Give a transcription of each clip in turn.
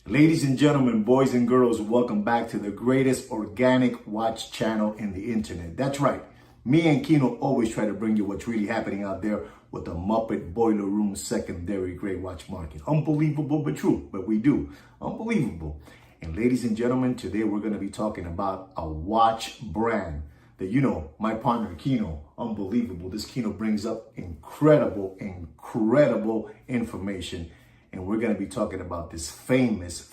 Ladies and gentlemen, boys and girls, welcome back to the greatest organic watch channel in the internet. That's right. Me and Kino always try to bring you what's really happening out there with the Muppet Boiler Room secondary gray watch market. Unbelievable, but true, but we do. Unbelievable. And ladies and gentlemen, today we're going to be talking about a watch brand that, my partner Kino, unbelievable. This Kino brings up incredible information. And we're going to be talking about this famous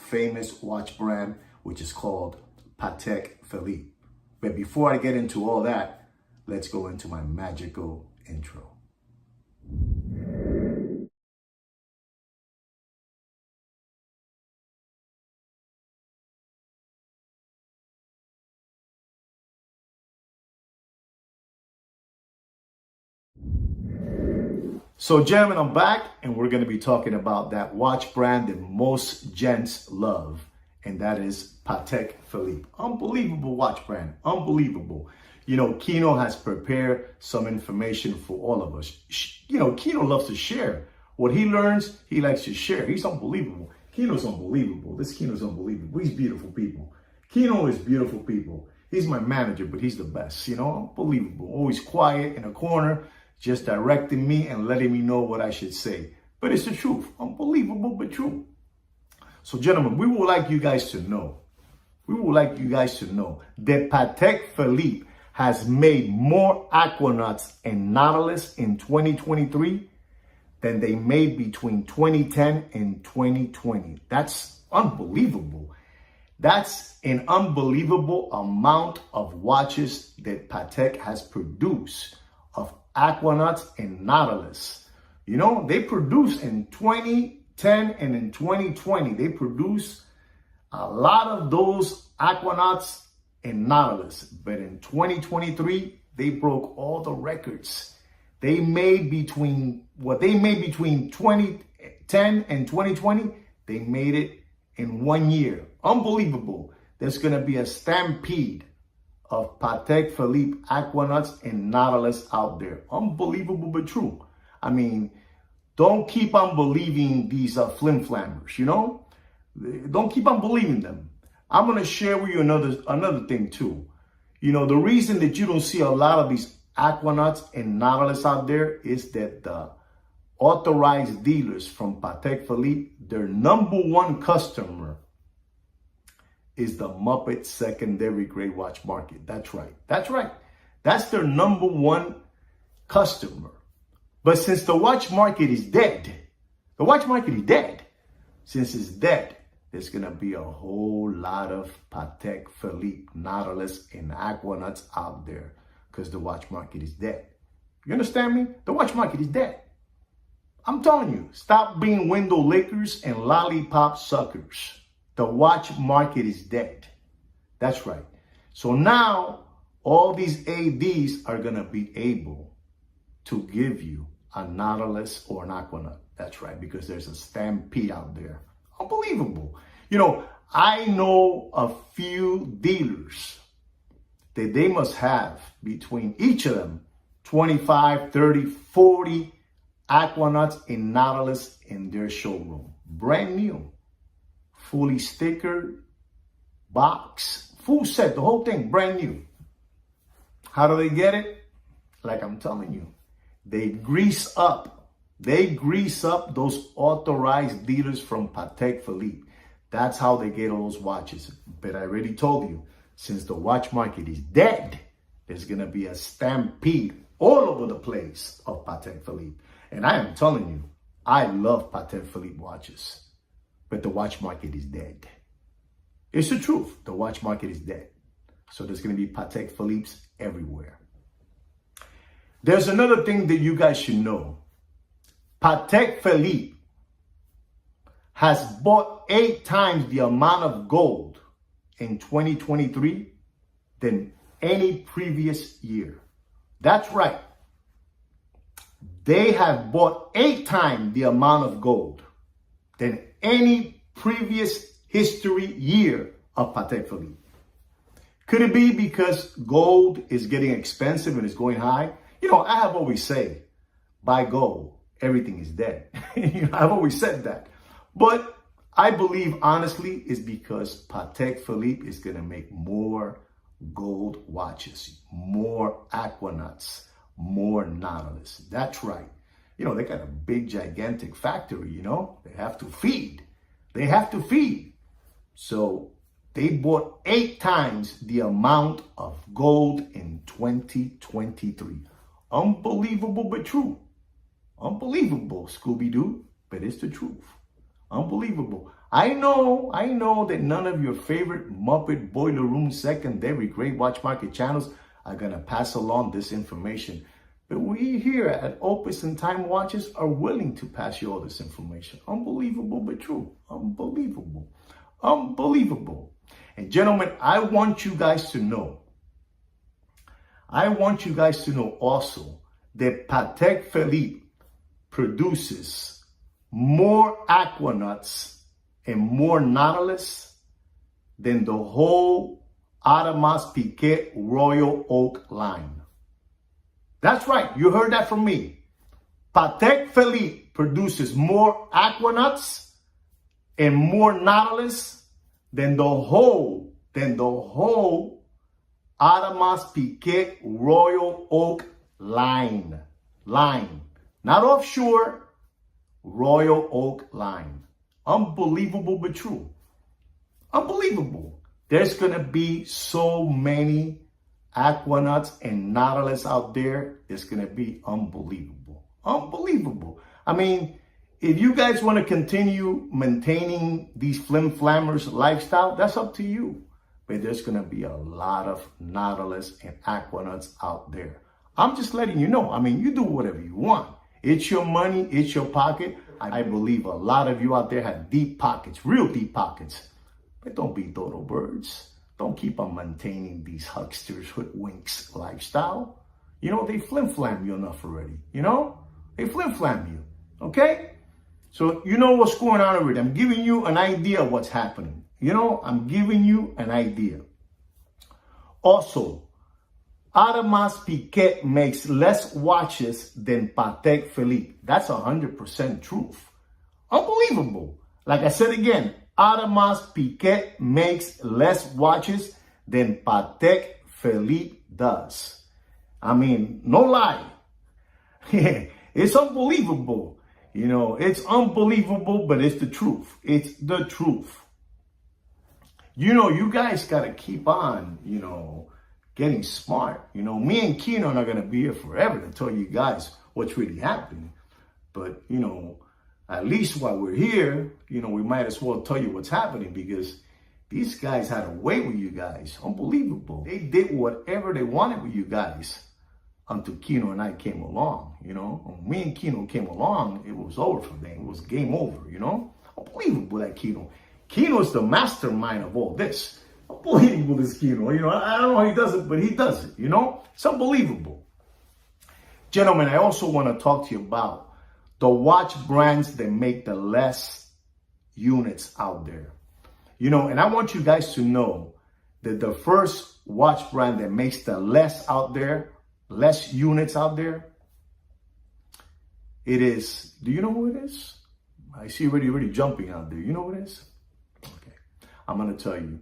watch brand, which is called Patek Philippe. But before I get into all that, let's go into my magical intro. So gentlemen, I'm back and we're going to be talking about that watch brand that most gents love. And that is Patek Philippe. Unbelievable watch brand. Unbelievable. Kino has prepared some information for all of us. Kino loves to share. What he learns, he likes to share. He's unbelievable. Kino's unbelievable. This Kino's unbelievable. He's beautiful people. Kino is beautiful people. He's my manager, but he's the best. Unbelievable. Always quiet in a corner, just directing me and letting me know what I should say. But it's the truth. Unbelievable, but true. So gentlemen, we would like you guys to know that Patek Philippe has made more Aquanauts and Nautilus in 2023 than they made between 2010 and 2020. That's unbelievable. That's an unbelievable amount of watches that Patek has produced of Aquanauts and Nautilus. They produce in 2010 and in 2020, they produce a lot of those Aquanauts and Nautilus. But in 2023, they broke all the records. They made between 2010 and 2020, they made it in 1 year. Unbelievable. There's going to be a stampede of Patek Philippe Aquanauts and Nautilus out there. Unbelievable, but true. I mean, don't keep on believing these flim-flammers, Don't keep on believing them. I'm going to share with you another thing too. The reason that you don't see a lot of these Aquanauts and Nautilus out there is that the authorized dealers from Patek Philippe, their number one customer is the Muppet secondary gray watch market. That's right. That's their number one customer. But since the watch market is dead, since it's dead, there's going to be a whole lot of Patek Philippe, Nautilus, and Aquanauts out there because the watch market is dead. You understand me? The watch market is dead. I'm telling you, stop being window lickers and lollipop suckers. The watch market is dead. That's right. So now all these ADs are going to be able to give you a Nautilus or an Aquanaut. That's right, because there's a stampede out there. Unbelievable. I know a few dealers that they must have between each of them 25, 30, 40 Aquanauts and Nautilus in their showroom. Brand new. Fully stickered, box, full set, the whole thing, brand new. How do they get it? Like I'm telling you, they grease up those authorized dealers from Patek Philippe. That's how they get all those watches. But I already told you, since the watch market is dead, there's going to be a stampede all over the place of Patek Philippe. And I am telling you, I love Patek Philippe watches. But the watch market is dead. It's the truth. The watch market is dead. So there's going to be Patek Philippe's everywhere. There's another thing that you guys should know. Patek Philippe has bought 8 times the amount of gold in 2023 than any previous year. That's right. They have bought 8 times the amount of gold than any previous history year of Patek Philippe. Could it be because gold is getting expensive and it's going high? I have always said, buy gold, everything is dead. I've always said that. But I believe, honestly, is because Patek Philippe is going to make more gold watches, more Aquanauts, more Nautilus. That's right. You know, they got a big, gigantic factory, you know. They have to feed. They have to feed. So they bought 8 times the amount of gold in 2023. Unbelievable, but true. Unbelievable, Scooby-Doo, but it's the truth. Unbelievable. I know that none of your favorite Muppet Boiler Room secondary great watch market channels are going to pass along this information. But we here at Opus and Time Watches are willing to pass you all this information. Unbelievable, but true. Unbelievable. Unbelievable. And gentlemen, I want you guys to know also that Patek Philippe produces more Aquanauts and more Nautilus than the whole Audemars Piguet Royal Oak line. That's right, you heard that from me. Patek Philippe produces more Aquanauts and more Nautilus than the whole Audemars Piguet Royal Oak line. Not offshore, Royal Oak line. Unbelievable, but true. Unbelievable. There's going to be so many Aquanauts and Nautilus out there. It's going to be unbelievable. Unbelievable. I mean, if you guys want to continue maintaining these flim-flammers lifestyle, that's up to you. But there's going to be a lot of Nautilus and Aquanauts out there. I'm just letting you know. I mean, you do whatever you want. It's your money. It's your pocket. I believe a lot of you out there have deep pockets, real deep pockets. But don't be dodo birds. Don't keep on maintaining these hucksters, hoodwinks lifestyle. You know, they flim-flam you enough already. You know, they flim-flam you. Okay? So you know what's going on already. I'm giving you an idea of what's happening. You know, I'm giving you an idea. Also, Audemars Piguet makes less watches than Patek Philippe. That's 100% truth. Unbelievable. Like I said again, Audemars Piguet makes less watches than Patek Philippe does. I mean, no lie. It's unbelievable. You know, it's unbelievable, but it's the truth. It's the truth. You know, you guys got to keep on, you know, getting smart. You know, me and Keno are not going to be here forever to tell you guys what's really happening. But, you know, at least while we're here, you know, we might as well tell you what's happening because these guys had a way with you guys. Unbelievable. They did whatever they wanted with you guys until Keno and I came along, you know. When me and Keno came along, it was over for them. It was game over, you know. Unbelievable that Keno. Keno is the mastermind of all this. Unbelievable, this Keno. You know, I don't know how he does it, but he does it, you know. It's unbelievable. Gentlemen, I also want to talk to you about the watch brands that make the less units out there. You know, and I want you guys to know that the first watch brand that makes the less out there, less units out there, it is, do you know who it is? I see you already jumping out there. You know who it is? Okay, I'm going to tell you.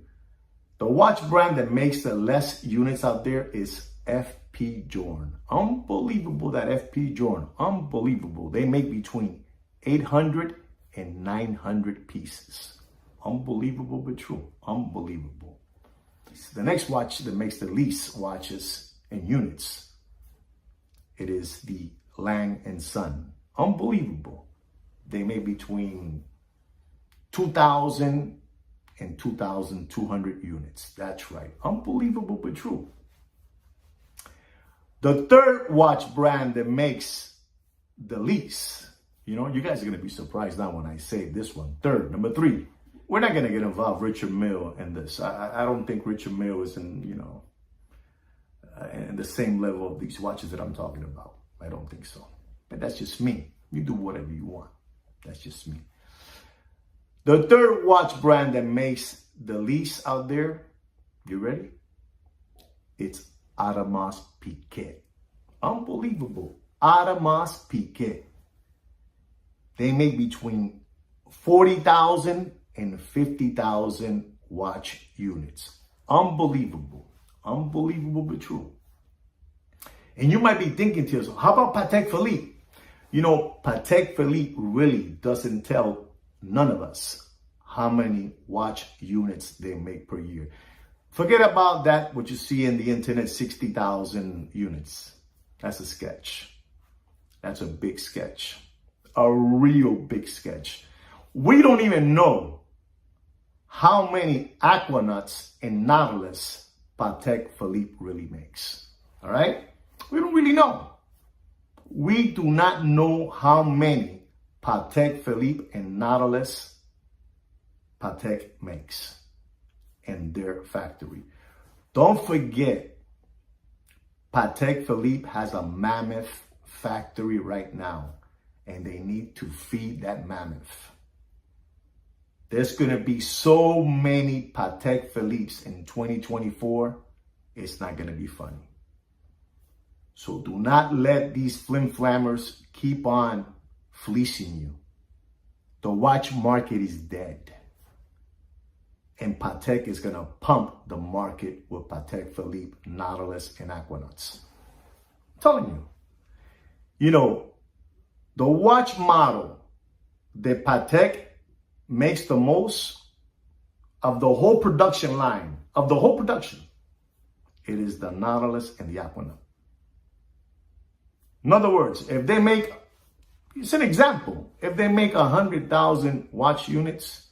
The watch brand that makes the less units out there is FP Journe. Unbelievable, that FP Journe. Unbelievable. They make between 800 and 900 pieces. Unbelievable, but true. Unbelievable. The next watch that makes the least watches and units, it is the Lang & Son. Unbelievable. They make between 2,000 and 2,200 units. That's right. Unbelievable, but true. The third watch brand that makes the least, you know, you guys are going to be surprised now when I say this one. Third, number 3. We're not going to get involved Richard Mille in this. I don't think Richard Mille is in, you know, in the same level of these watches that I'm talking about. I don't think so. But that's just me. You do whatever you want. That's just me. The third watch brand that makes the least out there, you ready? It's Audemars Piguet. Unbelievable. Audemars Piguet. They make between 40,000 150,000 watch units. Unbelievable. Unbelievable, but true. And you might be thinking to yourself, how about Patek Philippe? You know, Patek Philippe really doesn't tell none of us how many watch units they make per year. Forget about that, what you see in the internet, 60,000 units. That's a sketch. That's a big sketch. A real big sketch. We don't even know how many Aquanauts and Nautilus Patek Philippe really makes. All right? We don't really know. We do not know how many Patek Philippe and Nautilus Patek makes in their factory. Don't forget, Patek Philippe has a mammoth factory right now, and they need to feed that mammoth. There's going to be so many Patek Philippes in 2024, it's not going to be funny. So do not let these flim-flammers keep on fleecing you. The watch market is dead. And Patek is going to pump the market with Patek Philippe, Nautilus, and Aquanauts. I'm telling you. You know, the watch model that Patek makes the most of the whole production line, it is the Nautilus and the Aquanaut. In other words, if they make, it's an example, if they make 100,000 watch units,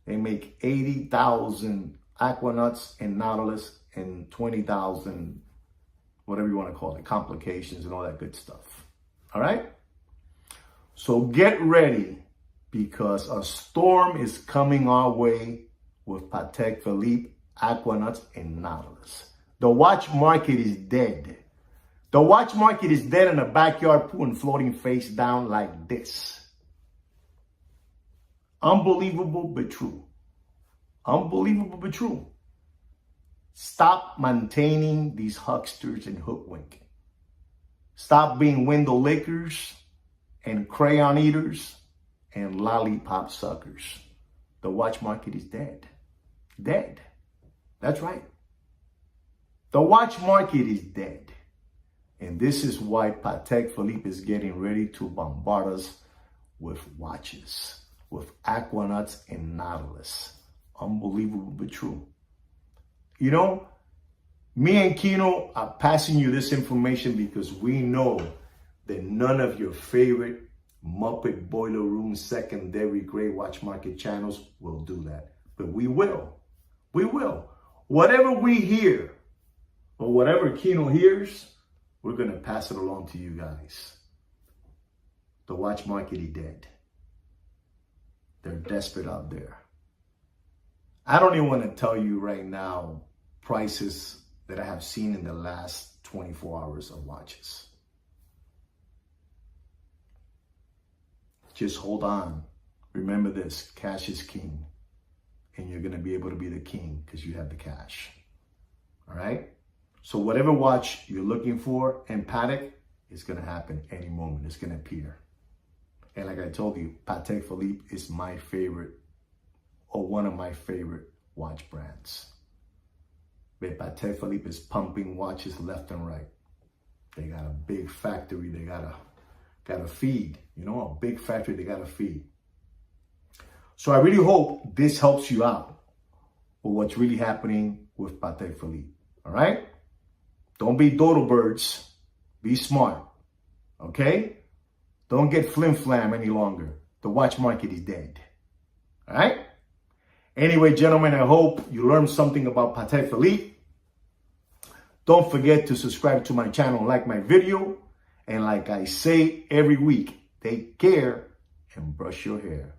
they make 80,000 Aquanauts and Nautilus and 20,000, whatever you want to call it, complications and all that good stuff. All right? So get ready, because a storm is coming our way with Patek Philippe, Aquanauts, and Nautilus. The watch market is dead. The watch market is dead in a backyard pool and floating face down like this. Unbelievable, but true. Unbelievable, but true. Stop maintaining these hucksters and hoodwink. Stop being window lickers and crayon eaters and lollipop suckers. The watch market is dead. Dead. That's right. The watch market is dead. And this is why Patek Philippe is getting ready to bombard us with watches, with Aquanauts and Nautilus. Unbelievable, but true. You know, me and Kino are passing you this information because we know that none of your favorite Muppet Boiler Room secondary gray watch market channels will do that. But we will. We will. Whatever we hear or whatever Kino hears, we're going to pass it along to you guys. The watch market is dead. They're desperate out there. I don't even want to tell you right now prices that I have seen in the last 24 hours of watches. Just hold on. Remember this, cash is king. And you're going to be able to be the king because you have the cash. All right? So whatever watch you're looking for in Patek, it's going to happen any moment. It's going to appear. And like I told you, Patek Philippe is my favorite, or one of my favorite watch brands. But Patek Philippe is pumping watches left and right. They got a big factory. They got to feed. You know, a big factory they got to feed. So I really hope this helps you out with what's really happening with Patek Philippe. All right? Don't be dodo birds. Be smart. Okay? Don't get flim-flam any longer. The watch market is dead. All right? Anyway, gentlemen, I hope you learned something about Patek Philippe. Don't forget to subscribe to my channel and like my video. And like I say every week, take care and brush your hair.